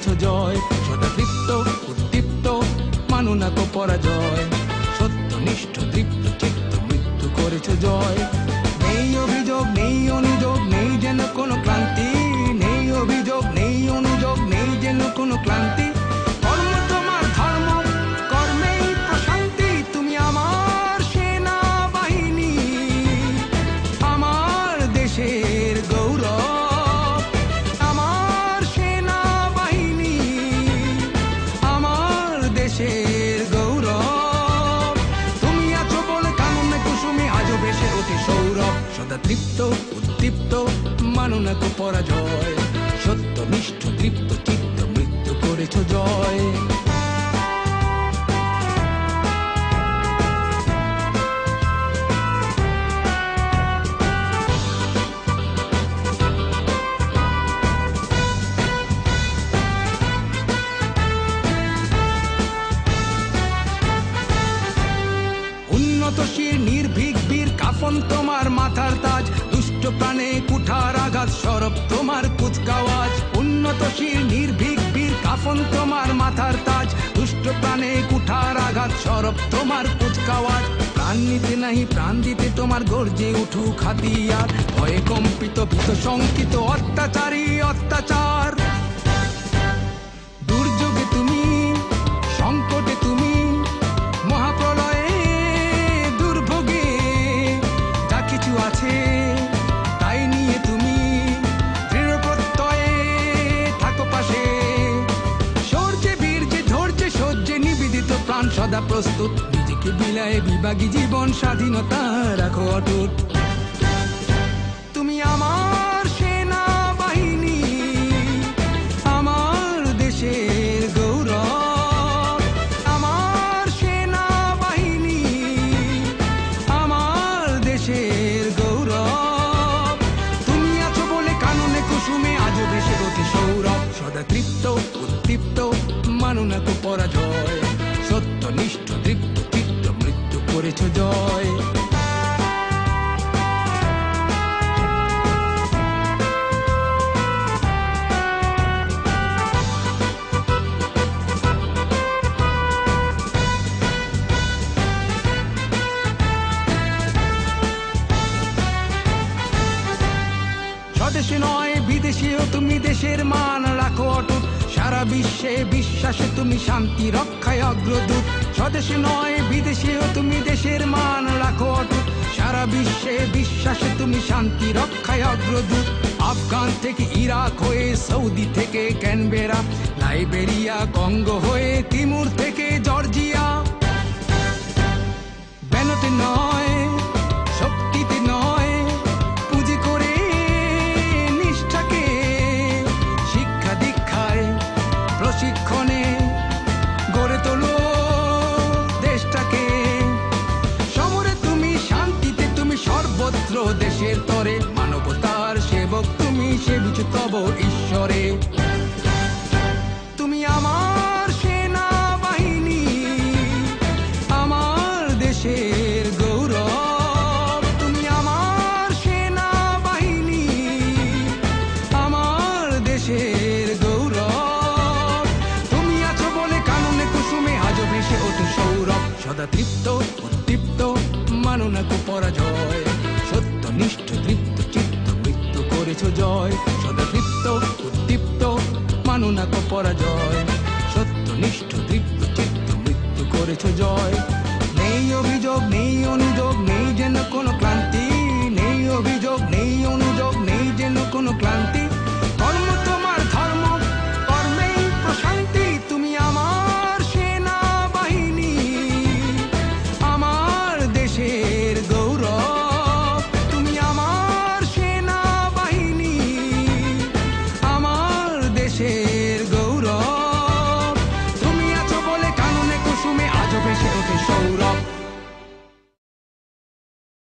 করেছ জয়। সদা তৃপ্ত উদ্দীপ্ত মানো না কো পরাজয়, সত্যনিষ্ঠ তৃপ্ত চিত্ত মৃত্যু করেছ জয়। নেই অভিযোগ নেই অনুযোগ নেই যেন কোনো ক্লান্তি, নেই অভিযোগ নেই অনুযোগ নেই যেন কোনো ক্লান্তি। কর্ম তোমার ধর্ম, কর্মেই প্রশান্তি। তুমি আমার সেনাবাহিনী, আমার দেশের গৌরব। আমার সেনাবাহিনী, আমার দেশের গৌরব। তুমি আছো বলে কাননে কুসুমে আজও বেশে ওঠে সৌরভ। সদা তৃপ্ত উদ্দীপ্ত মানো না কো পরাজয়, সত্যনিষ্ঠ তৃপ্ত চিত্ত মৃত্যু করেছ জয়। উন্নতশীল নির্ভীক বীর কাফন তোমার মাথার তাজ, দুষ্ট প্রাণে কুঠার আঘাত সরব তোমার কুচকাওয়াজ। উন্নতশীল নির্ভীক বীর কাফন তোমার মাথার তাজ, দুষ্ট প্রাণে কুঠার আঘাত সরব তোমার কুচকাওয়াজ। প্রাণ নিতে নাহি প্রাণ দিতে তোমার গর্জে উঠুক হাতিয়ার, ভয়ে কম্পিত ভীত শঙ্কিত অত্যাচারী অত্যাচার। দুর্যোগে তুমি, সংকটে তুমি, মহাপ্রলয়ে দুর্ভোগে যা কিছু আছে তাই নিয়ে তুমি দৃঢ় প্রত্যয়ে থাকো পাশে। শৌর্যে বীর্যে ধৈর্যে সহ্যে নিবেদিত প্রাণ সদা প্রস্তুত, নিজেকে বিলায়ে বিভাগী জীবন স্বাধীনতা রাখো অটুট। তুমি আমার সেনাবাহিনী, আমার দেশের গৌরব। আমার সেনাবাহিনী, আমার দেশের গৌরব। তুমি আছো বলে কাননে কুসুমে আজও ভেসে ওঠে সৌরভ। সদা তৃপ্ত উদ্দীপ্ত মানো না কো পরাজয়, সত্যনিষ্ঠ তৃপ্ত চিত্ত মৃত্যু করেছ জয়। স্বদেশে নয় বিদেশেও তুমি দেশের মান রাখো অটুট, সারা বিশ্বে বিশ্বাসে তুমি শান্তি রক্ষায় অগ্রদূত। স্বদেশে নয় বিদেশেও তুমি দেশের মান রাখো অটুট, সারা বিশ্বে বিশ্বাসে তুমি শান্তি রক্ষায় অগ্রদূত। আফগান থেকে ইরাক হয়ে, সৌদি থেকে ক্যানবেরা, লাইবেরিয়া কঙ্গো হয়ে, তিমুর থেকে জর্জিয়া। ব্যানতে নয় শক্তিতে নয় পুঁজি করে নিষ্ঠাকে, শিক্ষা দীক্ষায় প্রশিক্ষণে গড়ে তোলো দেশটাকে। সমরে তুমি, শান্তিতে তুমি, সর্বত্র দেশের তরে, মানবতার সেবক তুমি, সেবিছ তব ঈশ্বরে। তুমি আমার সেনাবাহিনী, আমার দেশের গৌরব। তুমি আমার সেনাবাহিনী, আমার দেশের গৌরব। তুমি আছো বলে কাননে কুসুমে আজও ভেসে ওঠে সৌরভ। সদা তৃপ্ত উদ্দীপ্ত মানো না কো পরাজয়, সত্যনিষ্ঠ তৃপ্ত চিত্ত মৃত্যু করেছ জয়। সদা তৃপ্ত উদ্দীপ্ত মানো না কো পরাজয়, সত্যনিষ্ঠ তৃপ্ত চিত্ত মৃত্যু করেছ জয়।